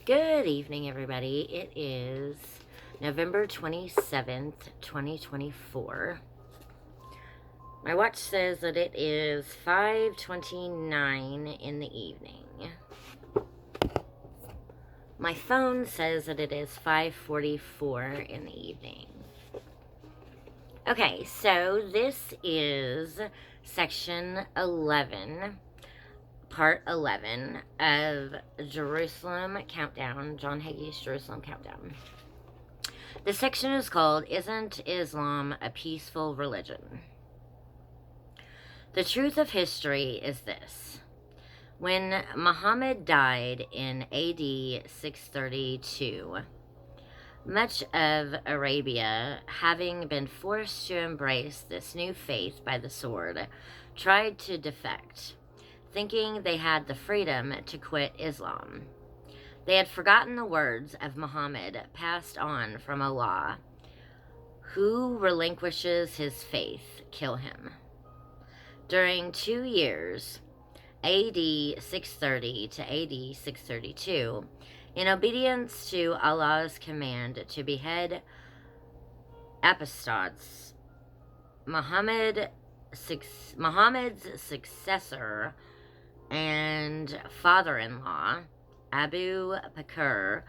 Good evening, everybody. It is November 27th, 2024. My watch says that it is 5:29 in the evening. My phone says that it is 5:44 in the evening. Okay, so this is section 11, part 11 of Jerusalem Countdown, John Hagee's Jerusalem Countdown. This section is called, Isn't Islam a Peaceful Religion? The truth of history is this. When Muhammad died in AD 632, much of Arabia, having been forced to embrace this new faith by the sword, tried to defect, thinking they had the freedom to quit Islam. They had forgotten the words of Muhammad passed on from Allah. Who relinquishes his faith, kill him. During 2 years, AD 630 to AD 632, in obedience to Allah's command to behead apostates, Muhammad's successor and father-in-law, Abu Bakr,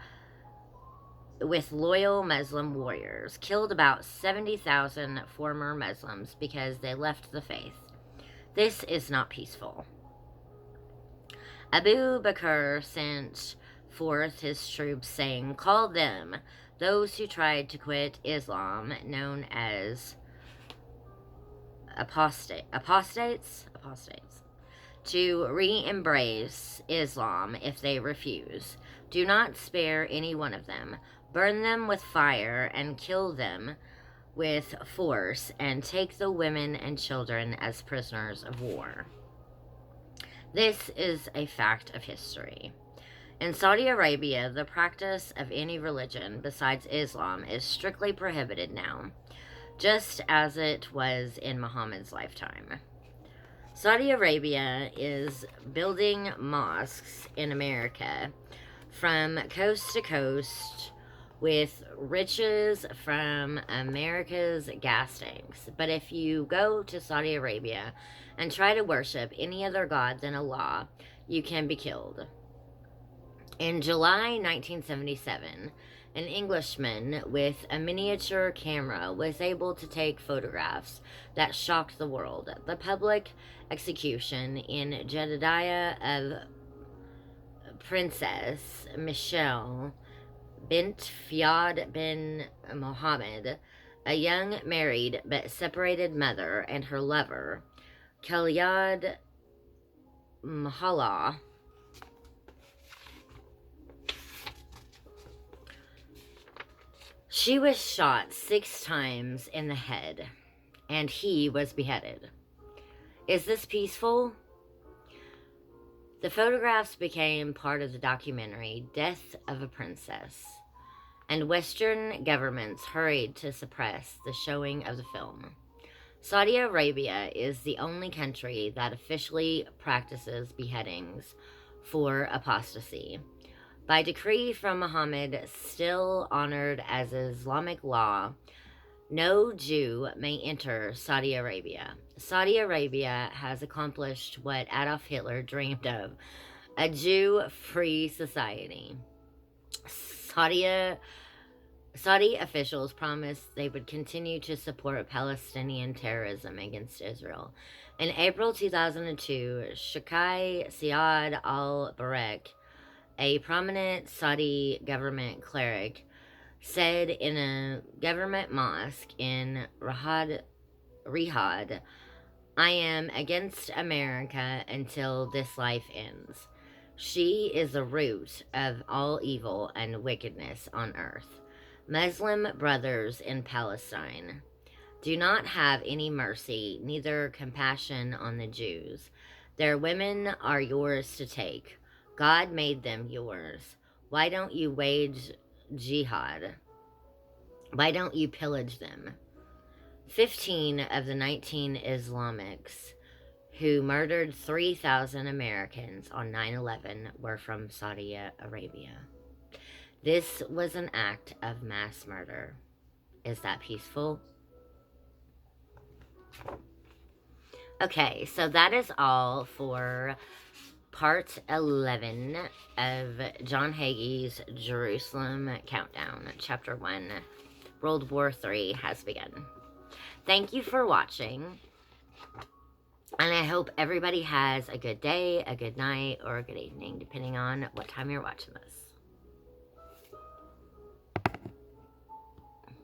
with loyal Muslim warriors, killed about 70,000 former Muslims because they left the faith. This is not peaceful. Abu Bakr sent forth his troops, saying, Call them, those who tried to quit Islam, known as apostates, to re-embrace Islam if they refuse. Do not spare any one of them. Burn them with fire and kill them with force, and take the women and children as prisoners of war. This is a fact of history. In Saudi Arabia, the practice of any religion besides Islam is strictly prohibited now, just as it was in Muhammad's lifetime. Saudi Arabia is building mosques in America from coast to coast with riches from America's gas tanks. But if you go to Saudi Arabia and try to worship any other god than Allah, you can be killed. In July 1977, an Englishman with a miniature camera was able to take photographs that shocked the world. The public execution in Jeddah of Princess Michelle bint Fayed bin Mohammed, a young married but separated mother, and her lover, Khalid Mahala. She was shot 6 times in the head, and he was beheaded. Is this peaceful? The photographs became part of the documentary Death of a Princess, and Western governments hurried to suppress the showing of the film. Saudi Arabia is the only country that officially practices beheadings for apostasy. By decree from Muhammad, still honored as Islamic law, no Jew may enter Saudi Arabia. Saudi Arabia has accomplished what Adolf Hitler dreamed of, a Jew-free society. Saudi officials promised they would continue to support Palestinian terrorism against Israel. In April 2002, Sheikh Siad al-Barak, a prominent Saudi government cleric, said in a government mosque in Riyadh, I am against America until this life ends. She is the root of all evil and wickedness on earth. Muslim brothers in Palestine, do not have any mercy, neither compassion on the Jews. Their women are yours to take. God made them yours. Why don't you wage jihad? Why don't you pillage them? 15 of the 19 Islamics who murdered 3,000 Americans on 9/11 were from Saudi Arabia. This was an act of mass murder. Is that peaceful? Okay, so that is all for part 11 of John Hagee's Jerusalem Countdown, Chapter 1. World War III has begun. Thank you for watching, and I hope everybody has a good day, a good night, or a good evening, depending on what time you're watching this.